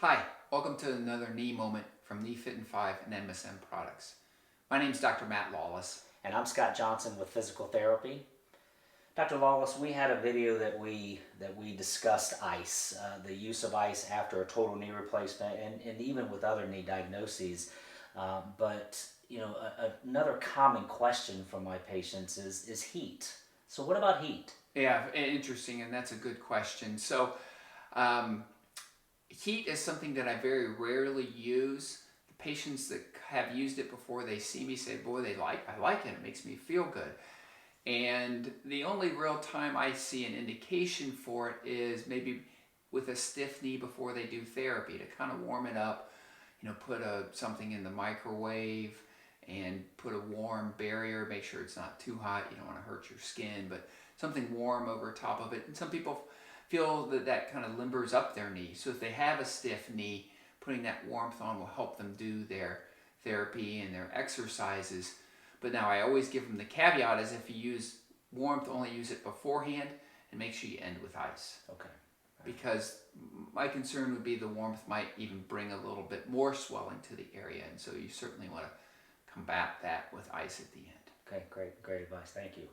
Hi, welcome to another knee moment from Knee Fit in 5 and MSM Products. My name is Dr. Matt Lawless. And I'm Scott Johnson with Physical Therapy. Dr. Lawless, we had a video that we discussed ice, the use of ice after a total knee replacement, and even with other knee diagnoses. But another common question from my patients is heat. So what about heat? Yeah, interesting, and that's a good question. Um, Heat is something that I very rarely use. The patients that have used it before, they see me say, boy, I like it, it makes me feel good. And the only real time I see an indication for it is maybe with a stiff knee before they do therapy to kind of warm it up. Put something in the microwave and put a warm barrier. Make sure it's not too hot. You don't want to hurt your skin, but something warm over top of it. And some people feel that kind of limbers up their knee. So if they have a stiff knee, putting that warmth on will help them do their therapy and their exercises. But now I always give them the caveat is if you use warmth, only use it beforehand and make sure you end with ice. Okay. Because my concern would be the warmth might even bring a little bit more swelling to the area, and so you certainly want to combat that with ice at the end. Okay, great advice. Thank you.